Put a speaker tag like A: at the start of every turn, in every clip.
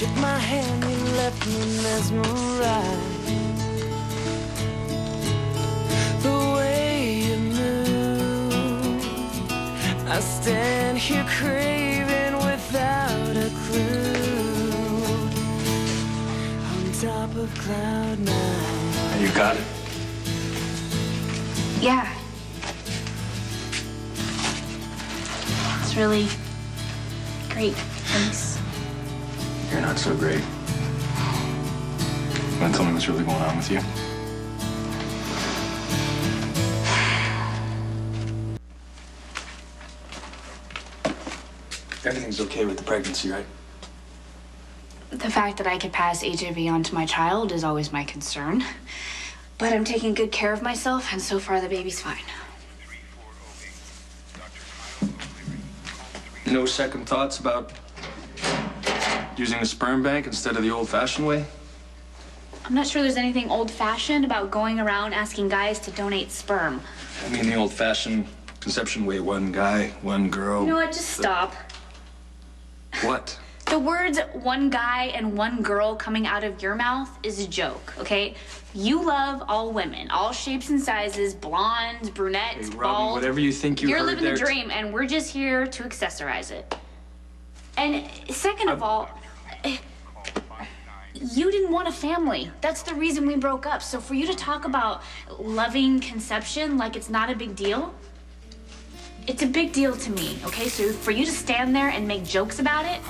A: Took my hand, you left me mesmerized. The way you move, I stand here craving without a clue. On top of cloud nine.
B: You got it?
C: Yeah. It's really great. Thanks.
B: You're not so great. You want to tell me what's really going on with you? Everything's okay with the pregnancy, right?
C: The fact that I could pass HIV on to my child is always my concern. But I'm taking good care of myself, and so far the baby's fine.
B: No second thoughts about using a sperm bank instead of the old-fashioned way?
C: I'm not sure there's anything old-fashioned about going around asking guys to donate sperm.
B: I mean the old-fashioned conception way, one guy, one girl.
C: You know what? Just stop.
B: What?
C: The words one guy and one girl coming out of your mouth is a joke, okay? You love all women, all shapes and sizes, blondes, brunettes,
B: Hey, Robin,
C: bald.
B: whatever you think you
C: You're
B: heard
C: living
B: there,
C: the dream, and we're just here to accessorize it. And second of all, you didn't want a family. That's the reason we broke up. So for you to talk about loving conception like it's not a big deal, it's a big deal to me, okay? So for you to stand there and make jokes about it,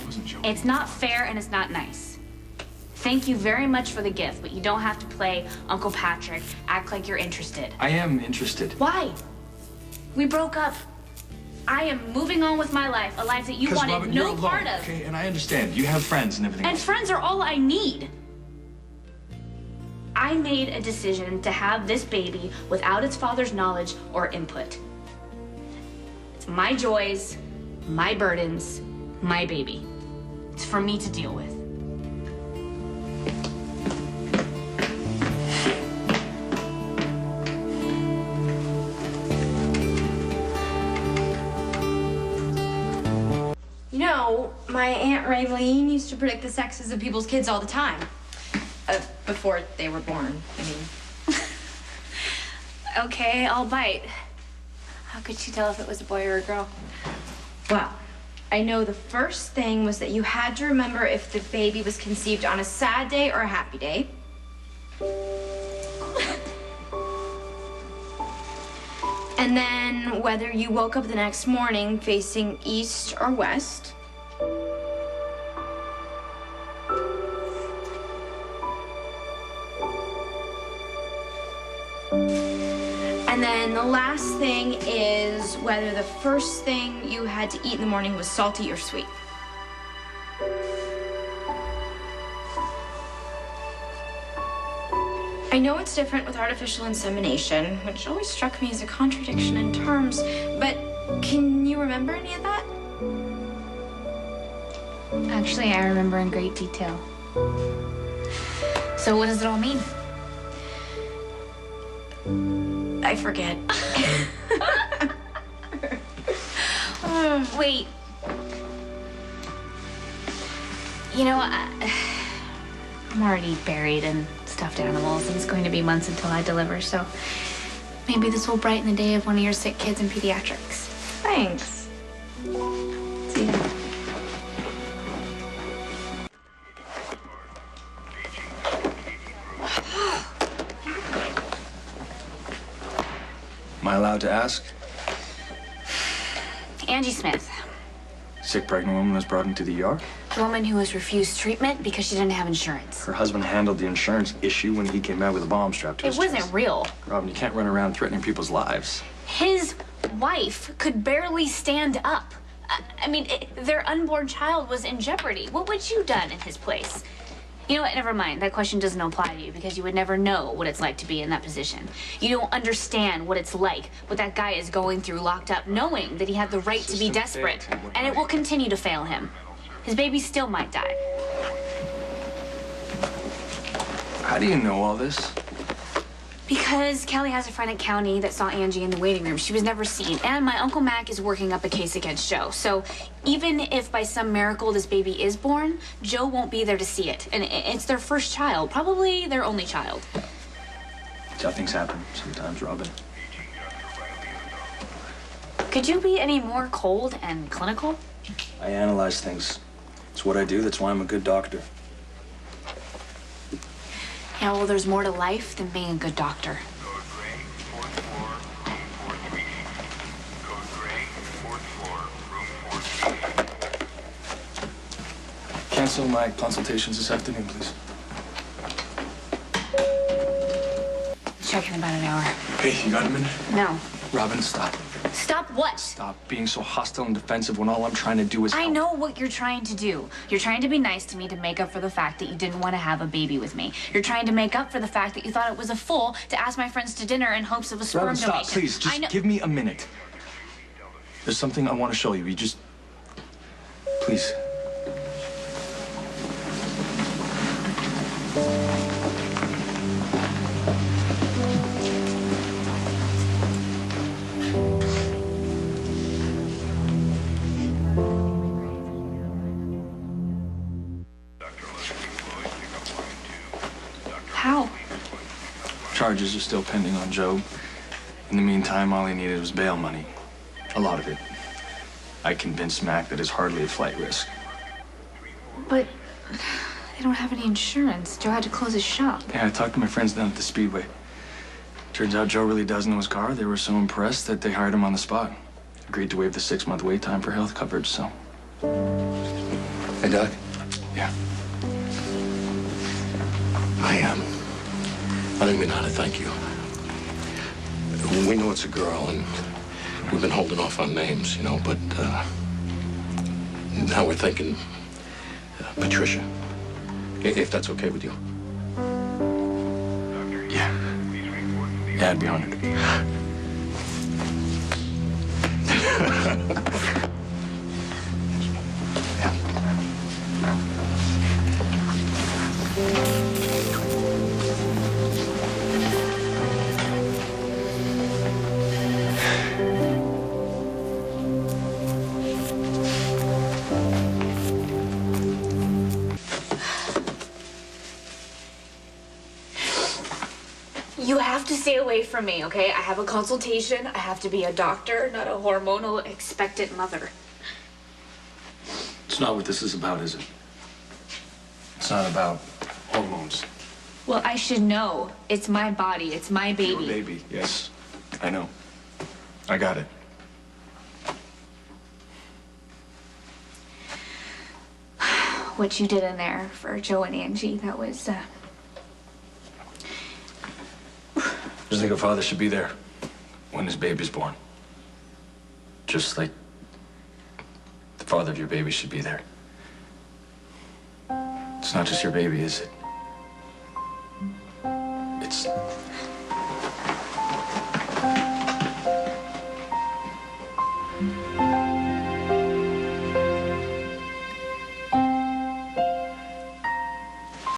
C: it's not fair and it's not nice. Thank you very much for the gift, but you don't have to play Uncle Patrick, act like you're interested.
B: I am interested.
C: Why? We broke up. I am moving on with my life, a life that you wanted
B: Robin,
C: no
B: you're alone,
C: part of.
B: okay? And I understand. You have friends and everything.
C: And friends are all I need. I made a decision to have this baby without its father's knowledge or input. It's my joys, my burdens, my baby. It's for me to deal with.
D: You know, my Aunt Raylene used to predict the sexes of people's kids all the time. Before they were born, I mean.
C: Okay, I'll bite. How could she tell if it was a boy or a girl?
D: Well, I know the first thing was that you had to remember if the baby was conceived on a sad day or a happy day. And then whether you woke up the next morning facing east or west. And then the last thing is whether the first thing you had to eat in the morning was salty or sweet. I know it's different with artificial insemination, which always struck me as a contradiction in terms, but can you remember any of that?
C: Actually, I remember in great detail. So what does it all mean?
D: I forget.
C: Wait. You know, I'm already buried in stuffed animals, and it's going to be months until I deliver, so maybe this will brighten the day of one of your sick kids in pediatrics.
D: Thanks. See ya.
B: Am I allowed to ask?
C: Angie Smith,
B: Sick pregnant woman was brought into the ER?
C: the woman who was refused treatment because she didn't have insurance.
B: Her husband handled the insurance issue when he came back with a bomb strapped to his
C: It wasn't
B: chest.
C: real.
B: Robin, you can't run around threatening people's lives.
C: His wife could barely stand up. I mean, their unborn child was in jeopardy. What would you done in his place? You know what? Never mind. That question doesn't apply to you because you would never know what it's like to be in that position. You don't understand what it's like, what that guy is going through locked up, knowing that he had the right to be desperate. And it will continue to fail him. His baby still might die.
B: How do you know all this?
C: Because Kelly has a friend at County that saw Angie in the waiting room. She was never seen. And my Uncle Mac is working up a case against Joe. So even if by some miracle this baby is born, Joe won't be there to see it. And it's their first child, probably their only child.
B: That's how things happen sometimes, Robin.
C: Could you be any more cold and clinical?
B: I analyze things. It's what I do. That's why I'm a good doctor.
C: Yeah, well, there's more to life than being a good doctor.
E: Code gray, fourth floor, room 430. Code gray, fourth floor, room 430.
B: Cancel my consultations this afternoon, please.
C: Check in about an hour.
B: Hey, you got a minute?
C: No.
B: Robin, stop.
C: Stop what?
B: Stop being so hostile and defensive when all I'm trying to do is
C: I
B: help.
C: know what you're trying to do. You're trying to be nice to me to make up for the fact that you didn't want to have a baby with me. You're trying to make up for the fact that you thought it was a fool to ask my friends to dinner in hopes of a sperm
B: Robin, stop,
C: donation.
B: please. Just give me a minute. There's something I want to show you. You just... Please.
C: How?
B: Charges are still pending on Joe. In the meantime, all he needed was bail money. A lot of it. I convinced Mac that it's hardly a flight risk.
C: But they don't have any insurance. Joe had to close his shop.
B: Yeah, I talked to my friends down at the Speedway. Turns out Joe really does know his car. They were so impressed that they hired him on the spot. Agreed to waive the 6-month wait time for health coverage, so...
F: Hey, Doc.
B: Yeah.
F: I don't even know how to thank you. We know it's a girl, and we've been holding off on names, you know, but now we're thinking Patricia, if that's okay with you.
B: Yeah. Yeah, I'd be honored.
C: You have to stay away from me, okay? I have a consultation. I have to be a doctor, not a hormonal expectant mother.
B: It's not what this is about, is it? It's not about hormones.
C: Well, I should know. It's my body. It's my baby.
B: Your baby, yes. I know. I got it.
C: What you did in there for Joe and Angie, that was,
B: I just think a father should be there when his baby's born. Just like the father of your baby should be there. It's not just your baby, is it?